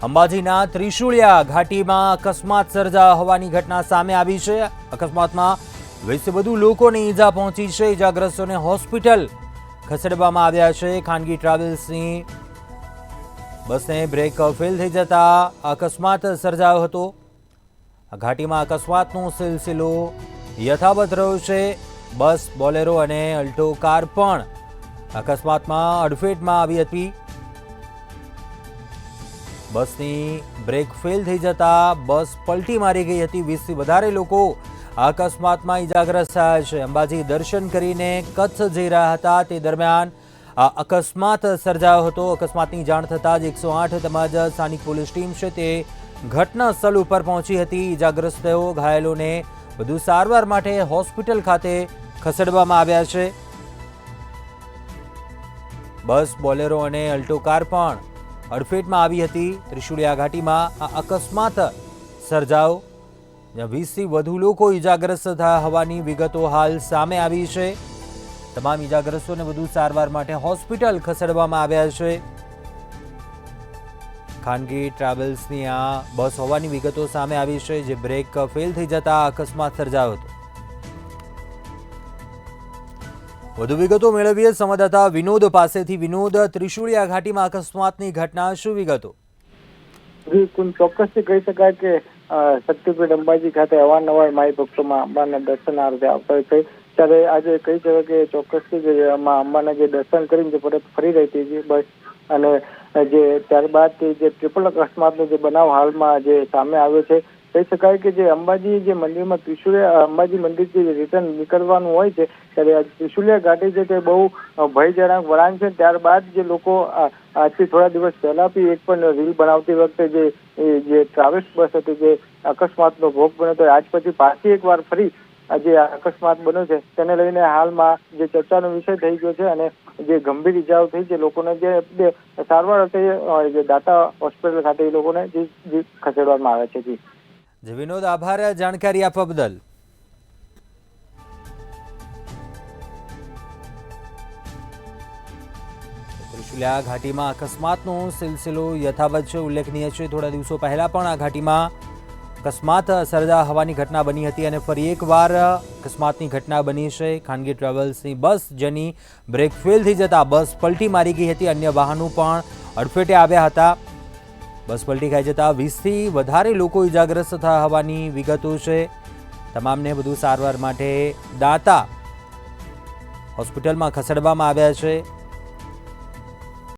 અંબાજીના ત્રિશુળિયા ઘાટીમાં અકસ્માત સર્જાયો હોવાની ઘટના સામે આવી છે। અકસ્માતમાં 20થી વધુ લોકોને ઈજા પહોંચી છે। ઈજાગ્રસ્તોને હોસ્પિટલ ખસેડવામાં આવ્યા છે। ખાનગી ટ્રાવેલ્સની બસને બ્રેક ફેલ થઈ જતા અકસ્માત સર્જાયો હતો। ઘાટીમાં અકસ્માતનો સિલસિલો યથાવત રહ્યો છે। બસ, બોલેરો અને અલ્ટો કાર પણ અકસ્માતમાં અડફેટમાં આવી હતી। બસની બ્રેક ફેલ થઈ જતા બસ પલટી મારી ગઈ હતી। 20થી વધારે લોકો અકસ્માતમાં ઈજાગ્રસ્ત થયા છે। અંબાજી દર્શન કરીને કચ્છ જઈ રહ્યા હતા તે દરમિયાન આ અકસ્માત સર્જાયો હતો। અકસ્માતની જાણ થતાં જ 108 તેમજ સ્થાનિક પોલીસ ટીમ છે તે ઘટના સ્થળ ઉપર પહોંચી હતી। ઈજાગ્રસ્તો ઘાયલોને વધુ સારવાર માટે હોસ્પિટલ ખાતે ખસેડવામાં આવ્યા છે। બસ, બોલેરો અને અલ્ટો કાર પણ અડફેટમાં આવી હતી। ત્રિશુળિયા ઘાટીમાં આ અકસ્માત સર્જાયો, જ્યાં 20થી વધુ લોકો ઈજાગ્રસ્ત થયા હોવાની વિગતો હાલ સામે આવી છે। તમામ ઈજાગ્રસ્તોને વધુ સારવાર માટે હોસ્પિટલ ખસેડવામાં આવ્યા છે। ખાનગી ટ્રાવેલ્સની આ બસ હોવાની વિગતો સામે આવી છે, જે બ્રેક ફેલ થઈ જતા અકસ્માત સર્જાયો હતો। વધુ વિગતો મેળવીએ સંવાદદાતા વિનોદ પાસેથી। વિનોદ, ત્રિશુળિયા ઘાટીમાં અકસ્માતની ઘટના, શું વિગતો? ચોક્કસથી કહી શકાય કે શક્તિપીઠ અંબાજી ખાતે અવારનવાર માઈ ભક્તોમાં અંબાના દર્શનાર્થે આવતા હોય છે, ત્યારે આજે કહી શકાય કે ચોક્કસથી અંબાના જે દર્શન કરીને પરત ફરી રહી હતી બસ, અને જે ત્યારબાદ જે ટ્રિપલ અકસ્માતનો જે બનાવ હાલમાં જે સામે આવ્યો છે, કહી શકાય કે જે અંબાજી જે મંદિરમાં ત્રિશુળિયા અંબાજી મંદિરથી રિટર્ન નીકળવાનું હોય છે, ત્યારે આ ત્રિશુળિયા ઘાટી છે તે બહુ ભયજનક વળાંક છે। ત્યારબાદ જે લોકો આજથી થોડા દિવસ પહેલાથી એક પણ રીલ બનાવતી વખતે જે ટ્રાવેલ્સ બસ હતી જે અકસ્માતનો ભોગ બન્યો હતો, આજ પછી પાછી એકવાર ફરી જે અકસ્માત બન્યો છે તેને લઈને હાલમાં જે ચર્ચાનો વિષય થઈ ગયો છે, અને જે ગંભીર ઈજાઓ થઈ છે લોકોને જે સારવાર અર્થે જે દાતા હોસ્પિટલ ખાતે એ લોકોને જે ખસેડવામાં આવે છે। જી વિનોદ, આભાર જાણકારી આપવા બદલ। ત્રિશુળિયા ઘાટીમાં અકસ્માતનો સિલસિલો યથાવત છે। ઉલ્લેખનીય છે, થોડા દિવસો પહેલા પણ આ ઘાટીમાં અકસ્માત સર્જાયા હોવાની ઘટના બની હતી, અને ફરી એકવાર અકસ્માતની ઘટના બની છે। ખાનગી ટ્રાવેલ્સની બસ જેની બ્રેક ફેલ થઈ જતા બસ પલટી મારી ગઈ હતી। અન્ય વાહનો પણ અડફેટે આવ્યા હતા। બસ પલટી ખાઈ જતા 20થી વધારે લોકો ઈજાગ્રસ્ત થયા હોવાની વિગતો છે। તમામને વધુ સારવાર માટે દાતા હોસ્પિટલમાં ખસેડવામાં આવ્યા છે।